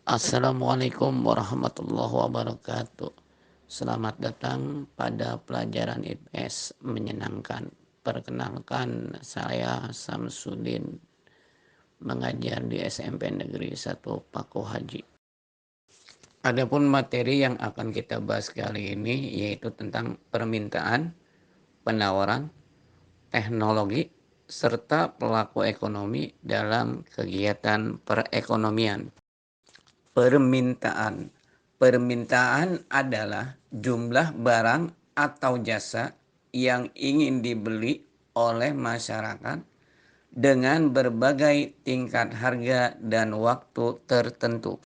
Assalamualaikum warahmatullahi wabarakatuh. Selamat datang pada pelajaran IPS menyenangkan. Perkenalkan, saya Samsudin, mengajar di SMP Negeri 1 Paku Haji. Adapun materi yang akan kita bahas kali ini yaitu tentang permintaan, penawaran, teknologi, serta pelaku ekonomi dalam kegiatan perekonomian. Permintaan. Permintaan adalah jumlah barang atau jasa yang ingin dibeli oleh masyarakat dengan berbagai tingkat harga dan waktu tertentu.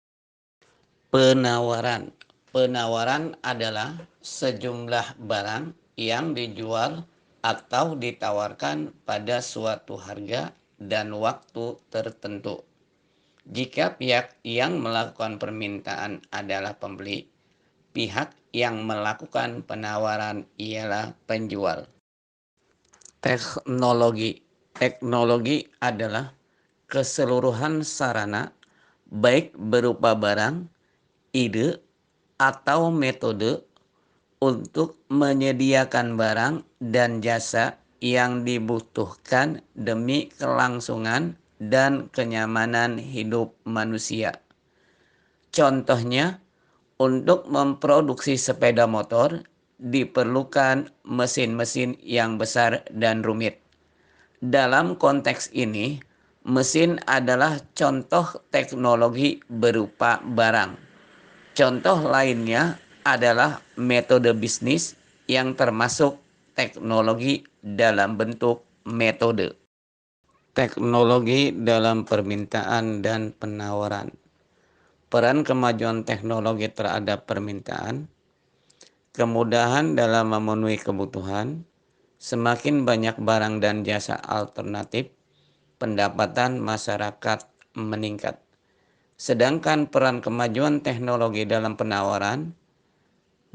Penawaran. Penawaran adalah sejumlah barang yang dijual atau ditawarkan pada suatu harga dan waktu tertentu. Jika pihak yang melakukan permintaan adalah pembeli, pihak yang melakukan penawaran ialah penjual. Teknologi. Teknologi adalah keseluruhan sarana, baik berupa barang, ide, atau metode untuk menyediakan barang dan jasa yang dibutuhkan demi kelangsungan dan kenyamanan hidup manusia. Contohnya, untuk memproduksi sepeda motor diperlukan mesin-mesin yang besar dan rumit. Dalam konteks ini, mesin adalah contoh teknologi berupa barang. Contoh lainnya adalah metode bisnis yang termasuk teknologi dalam bentuk metode. Teknologi dalam permintaan dan penawaran. Peran kemajuan teknologi terhadap permintaan, kemudahan dalam memenuhi kebutuhan, semakin banyak barang dan jasa alternatif, pendapatan masyarakat meningkat. Sedangkan peran kemajuan teknologi dalam penawaran,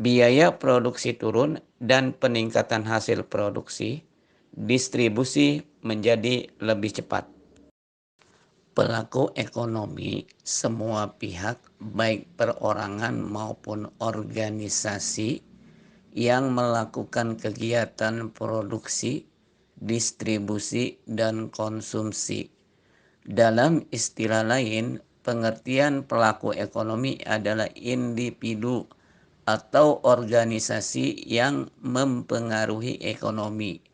biaya produksi turun dan peningkatan hasil produksi, distribusi menjadi lebih cepat. Pelaku ekonomi, semua pihak baik perorangan maupun organisasi yang melakukan kegiatan produksi, distribusi, dan konsumsi. Dalam istilah lain, pengertian pelaku ekonomi adalah individu atau organisasi yang mempengaruhi ekonomi.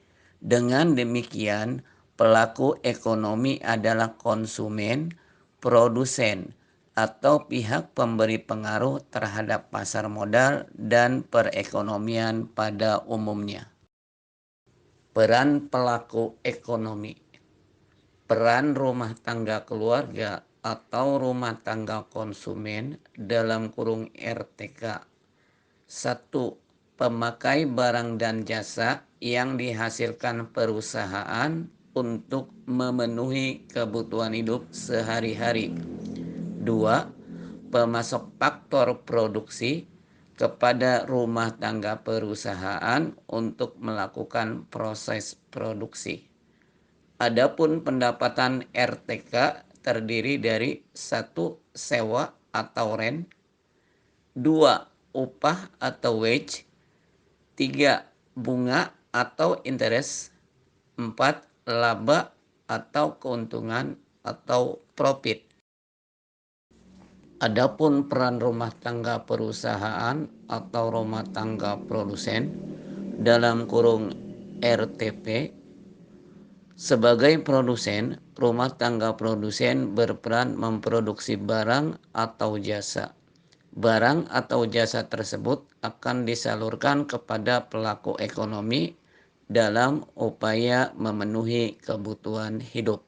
Dengan demikian, pelaku ekonomi adalah konsumen, produsen, atau pihak pemberi pengaruh terhadap pasar modal dan perekonomian pada umumnya. Peran pelaku ekonomi. Peran rumah tangga keluarga atau rumah tangga konsumen dalam kurung RTK. 1. Pemakai barang dan jasa yang dihasilkan perusahaan untuk memenuhi kebutuhan hidup sehari-hari. 2. Pemasok faktor produksi kepada rumah tangga perusahaan untuk melakukan proses produksi. Adapun pendapatan RTK terdiri dari 1. Sewa atau rent, 2. Upah atau wage, 3. Bunga atau interest, 4. Laba atau keuntungan atau profit. Adapun peran rumah tangga perusahaan atau rumah tangga produsen dalam kurung RTP. Sebagai produsen, rumah tangga produsen berperan memproduksi barang atau jasa. Barang atau jasa tersebut akan disalurkan kepada pelaku ekonomi dalam upaya memenuhi kebutuhan hidup.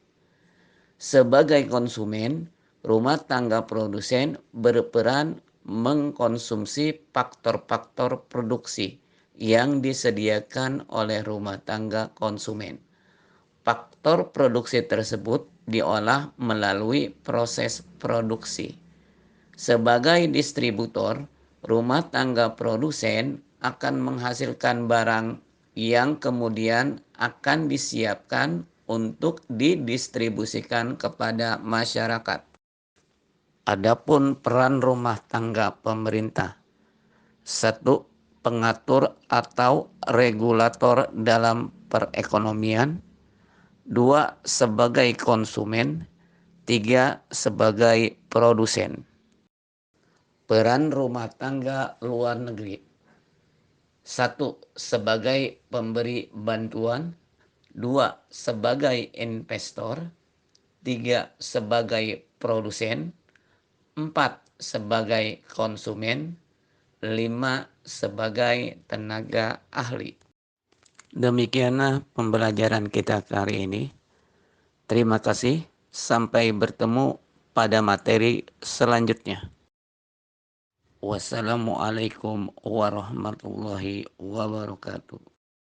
Sebagai konsumen, rumah tangga produsen berperan mengkonsumsi faktor-faktor produksi yang disediakan oleh rumah tangga konsumen. Faktor produksi tersebut diolah melalui proses produksi. Sebagai distributor, rumah tangga produsen akan menghasilkan barang yang kemudian akan disiapkan untuk didistribusikan kepada masyarakat. Adapun peran rumah tangga pemerintah. 1. Pengatur atau regulator dalam perekonomian. 2. Sebagai konsumen. 3. Sebagai produsen. Peran rumah tangga luar negeri. 1. Sebagai pemberi bantuan. 2. Sebagai investor. 3. Sebagai produsen. 4. Sebagai konsumen. 5. Sebagai tenaga ahli. Demikianlah pembelajaran kita kali ini. Terima kasih. Sampai bertemu pada materi selanjutnya. Wassalamualaikum warahmatullahi wabarakatuh.